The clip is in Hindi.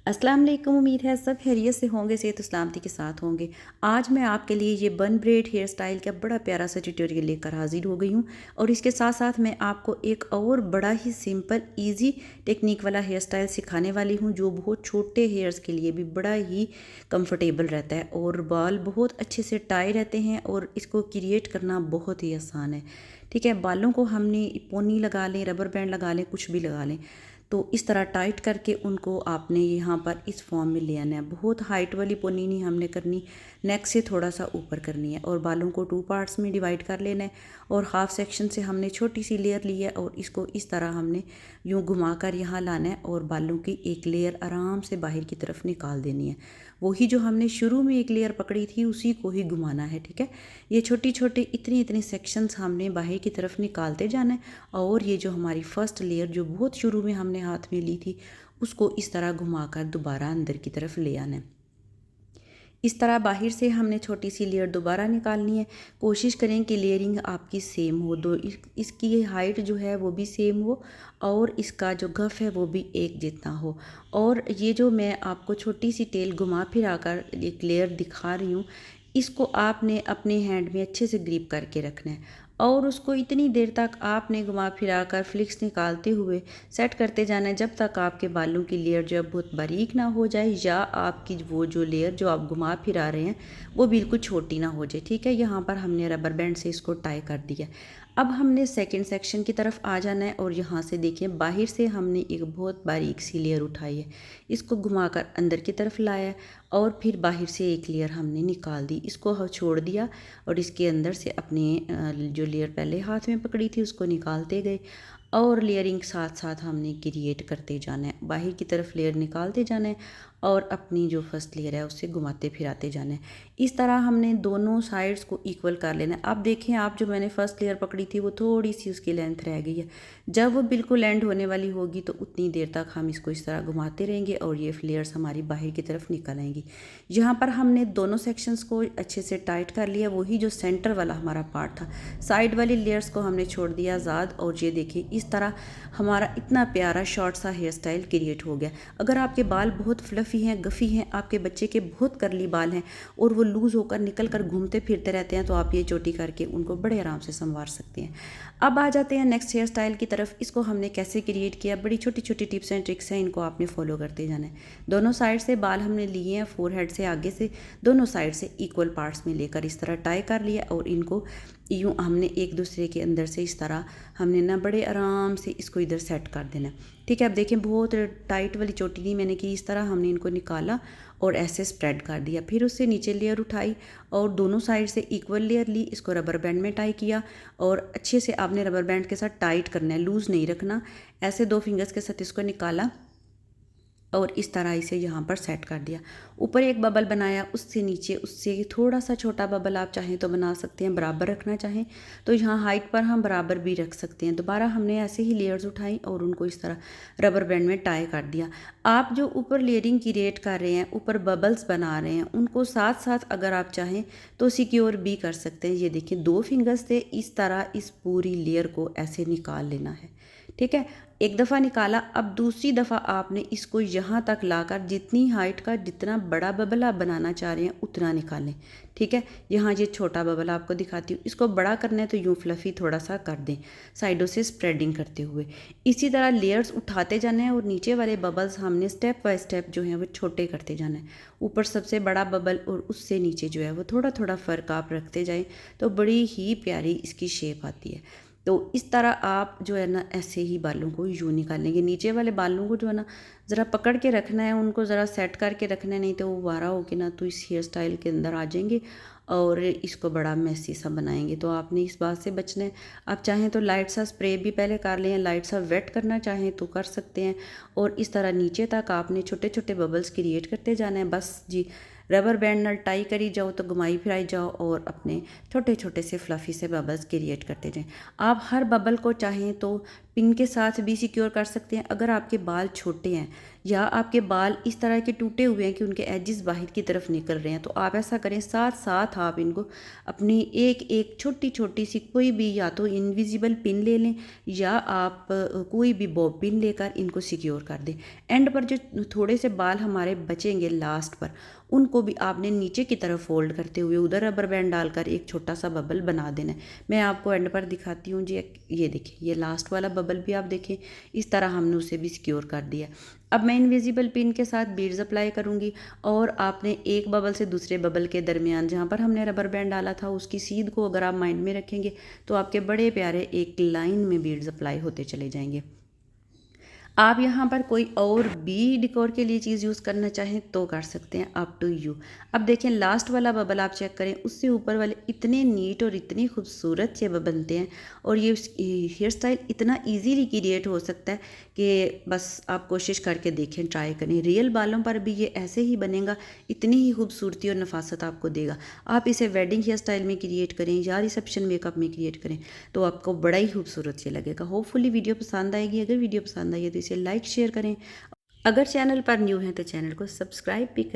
अस्सलाम वालेकुम। उम्मीद है सब खैरियत से होंगे, सेहत सलामती के साथ होंगे। आज मैं आपके लिए ये बन ब्रेड हेयर स्टाइल का बड़ा प्यारा सा ट्यूटोरियल लेकर हाजिर हो गई हूँ। और इसके साथ साथ मैं आपको एक और बड़ा ही सिंपल इजी टेक्निक वाला हेयर स्टाइल सिखाने वाली हूँ, जो बहुत छोटे हेयर्स के लिए भी बड़ा ही कंफर्टेबल रहता है और बाल बहुत अच्छे से टाई रहते हैं और इसको क्रिएट करना बहुत ही आसान है। ठीक है, बालों को हमने पोनी लगा लें, रबर बैंड लगा लें, कुछ भी लगा लें, तो इस तरह टाइट करके उनको आपने यहाँ पर इस फॉर्म में ले आना है। बहुत हाइट वाली पोनी नहीं हमने करनी, नेक से थोड़ा सा ऊपर करनी है। और बालों को 2 पार्ट्स में डिवाइड कर लेना है और हाफ सेक्शन से हमने छोटी सी लेयर ली है और इसको इस तरह हमने यूँ घुमाकर यहाँ लाना है और बालों की एक लेयर आराम से बाहर की तरफ निकाल देनी है। वही जो हमने शुरू में एक लेयर पकड़ी थी उसी को ही घुमाना है। ठीक है, ये छोटी छोटी इतनी इतनी सेक्शंस हमने बाहर की तरफ निकालते जाना है। और ये जो हमारी फर्स्ट लेयर जो बहुत शुरू में हमने हाथ में ली थी, उसको इस तरह घुमाकर दोबारा अंदर की तरफ ले आना है। इस तरह बाहर से हमने छोटी सी लेयर दोबारा निकालनी है। कोशिश करें कि लेयरिंग आपकी सेम हो, दो इसकी हाइट जो है वो भी सेम हो और इसका जो गफ है वो भी एक जितना हो। और ये जो मैं आपको छोटी सी टेल घुमा फिरा कर एक लेयर दिखा रही हूँ, इसको आपने अपने हैंड में अच्छे से ग्रिप करके रखना है और उसको इतनी देर तक आपने घुमा फिरा कर फ्लिक्स निकालते हुए सेट करते जाना है जब तक आपके बालों की लेयर जो है बहुत बारीक ना हो जाए या आपकी वो जो लेयर जो आप घुमा फिरा रहे हैं वो बिल्कुल छोटी ना हो जाए। ठीक है, यहाँ पर हमने रबर बैंड से इसको टाई कर दिया। अब हमने सेकंड सेक्शन की तरफ आ जाना है और यहाँ से देखिए बाहर से हमने एक बहुत बारीक सी लेयर उठाई है, इसको घुमाकर अंदर की तरफ लाया है और फिर बाहर से एक लेयर हमने निकाल दी, इसको छोड़ दिया और इसके अंदर से अपने जो लेयर पहले हाथ में पकड़ी थी उसको निकालते गए और लेयरिंग साथ साथ हमने क्रिएट करते जाना है। बाहर की तरफ लेयर निकालते जाना है और अपनी जो फर्स्ट लेयर है उससे घुमाते फिराते जाना है। इस तरह हमने दोनों साइड्स को इक्वल कर लेना है। अब देखें, आप जो मैंने फर्स्ट लेयर पकड़ी थी वो थोड़ी सी उसकी लेंथ रह गई है। जब वो बिल्कुल एंड होने वाली होगी तो उतनी देर तक हम इसको इस तरह घुमाते रहेंगे और ये लेयर्स हमारी बाहर की तरफ निकल आएंगी। यहाँ पर हमने दोनों सेक्शंस को अच्छे से टाइट कर लिया। वही जो सेंटर वाला हमारा पार्ट था, साइड वाली लेयर्स को हमने छोड़ दिया आज़ाद। और ये देखिए इस तरह हमारा इतना प्यारा शॉर्ट सा हेयर स्टाइल क्रिएट हो गया। अगर आपके बाल बहुत फ्लफ़ी हैं, गफ़ी हैं, आपके बच्चे के बहुत करली बाल हैं और वो लूज़ होकर निकल कर घूमते फिरते रहते हैं, तो आप ये चोटी करके उनको बड़े आराम से संवार सकते हैं। अब आ जाते हैं नेक्स्ट हेयर स्टाइल की तरफ। इसको हमने कैसे क्रिएट किया, बड़ी छोटी छोटी टिप्स एंड ट्रिक्स हैं, इनको आपने फॉलो करते जाना है। दोनों साइड से बाल हमने लिए हैं, फोरहेड से आगे से दोनों साइड से इक्वल पार्ट्स में लेकर इस तरह टाई कर लिया और इनको यूँ हमने एक दूसरे के अंदर से इस तरह हमने ना बड़े आराम से इसको इधर सेट कर देना। ठीक है, अब देखें बहुत टाइट वाली चोटी नहीं मैंने की, इस तरह हमने इनको निकाला और ऐसे स्प्रेड कर दिया। फिर उससे नीचे लेयर उठाई और दोनों साइड से इक्वल लेयर ली, इसको रबर बैंड में टाई किया और अच्छे से आपने रबर बैंड के साथ टाइट करना है, लूज़ नहीं रखना। ऐसे 2 फिंगर्स के साथ इसको निकाला और इस तरह इसे यहाँ पर सेट कर दिया। ऊपर एक बबल बनाया, उससे नीचे उससे थोड़ा सा छोटा बबल आप चाहें तो बना सकते हैं, बराबर रखना चाहें तो यहाँ हाइट पर हम बराबर भी रख सकते हैं। दोबारा हमने ऐसे ही लेयर्स उठाई और उनको इस तरह रबर बैंड में टाई कर दिया। आप जो ऊपर लेयरिंग क्रिएट कर रहे हैं, ऊपर बबल्स बना रहे हैं, उनको साथ साथ अगर आप चाहें तो सिक्योर भी कर सकते हैं। ये देखिए 2 फिंगर्स से इस तरह इस पूरी लेयर को ऐसे निकाल लेना है। ठीक है, एक दफ़ा निकाला, अब दूसरी दफ़ा आपने इसको यहाँ तक लाकर जितनी हाइट का जितना बड़ा बबल आप बनाना चाह रहे हैं उतना निकालें। ठीक है, यहाँ ये छोटा बबल आपको दिखाती हूँ, इसको बड़ा करना है तो यूँ फ्लफ़ी थोड़ा सा कर दें साइडों से स्प्रेडिंग करते हुए। इसी तरह लेयर्स उठाते जाना है और नीचे वाले बबल्स हमने स्टेप बाय स्टेप जो हैं वो छोटे करते जाना है। ऊपर सबसे बड़ा बबल और उससे नीचे जो है वो थोड़ा थोड़ा फ़र्क आप रखते जाएँ तो बड़ी ही प्यारी इसकी शेप आती है। तो इस तरह आप जो है ना ऐसे ही बालों को यूँ निकालेंगे। नीचे वाले बालों को जो है ना ज़रा पकड़ के रखना है, उनको ज़रा सेट करके रखना है, नहीं तो वो वारा हो के ना तो इस हेयर स्टाइल के अंदर आ जाएंगे और इसको बड़ा मैसी सा बनाएंगे। तो आपने इस बात से बचना है। आप चाहें तो लाइट सा स्प्रे भी पहले कर लें, लाइट सा वेट करना चाहें तो कर सकते हैं। और इस तरह नीचे तक आपने छोटे छोटे बबल्स क्रिएट करते जाना है। बस जी, रबर बैंड नाल टाई करी जाओ तो घुमाई फिराई जाओ और अपने छोटे छोटे से फ्लफ़ी से बबल्स क्रिएट करते जाएं। आप हर बबल को चाहें तो पिन के साथ भी सिक्योर कर सकते हैं। अगर आपके बाल छोटे हैं या आपके बाल इस तरह के टूटे हुए हैं कि उनके एजेस बाहर की तरफ निकल रहे हैं, तो आप ऐसा करें, साथ साथ आप इनको अपनी एक एक छोटी छोटी सी कोई भी या तो इनविजिबल पिन ले लें या आप कोई भी बॉब पिन लेकर इनको सिक्योर कर दें। एंड पर जो थोड़े से बाल हमारे बचेंगे लास्ट पर, उनको भी आपने नीचे की तरफ फोल्ड करते हुए उधर रबर बैंड डालकर एक छोटा सा बबल बना देना है। मैं आपको एंड पर दिखाती हूँ जी। ये देखिए, ये लास्ट वाला बबल भी आप देखें, इस तरह हमने उसे भी सिक्योर कर दिया। अब मैं इनविजिबल पिन के साथ बीड्स अप्लाई करूँगी और आपने एक बबल से दूसरे बबल के दरमियान जहाँ पर हमने रबर बैंड डाला था उसकी सीध को अगर आप माइंड में रखेंगे तो आपके बड़े प्यारे एक लाइन में बीड्स अप्लाई होते चले जाएंगे। आप यहाँ पर कोई और भी डेकोर के लिए चीज़ यूज़ करना चाहें तो कर सकते हैं, अप टू यू। अब देखें, लास्ट वाला बबल आप चेक करें, उससे ऊपर वाले इतने नीट और इतनी खूबसूरत से बनते हैं और ये हेयर स्टाइल इतना इजीली क्रिएट हो सकता है कि बस आप कोशिश करके देखें, ट्राई करें। रियल बालों पर भी ये ऐसे ही बनेगा, इतनी ही खूबसूरती और नफासत आपको देगा। आप इसे वेडिंग हेयर स्टाइल में क्रिएट करें या रिसेप्शन मेकअप में क्रिएट करें तो आपको बड़ा ही खूबसूरत से लगेगा। होपफुली वीडियो पसंद आएगी। अगर वीडियो पसंद आई है तो इसे लाइक शेयर करें। अगर चैनल पर न्यू हैं तो चैनल को सब्सक्राइब भी करें।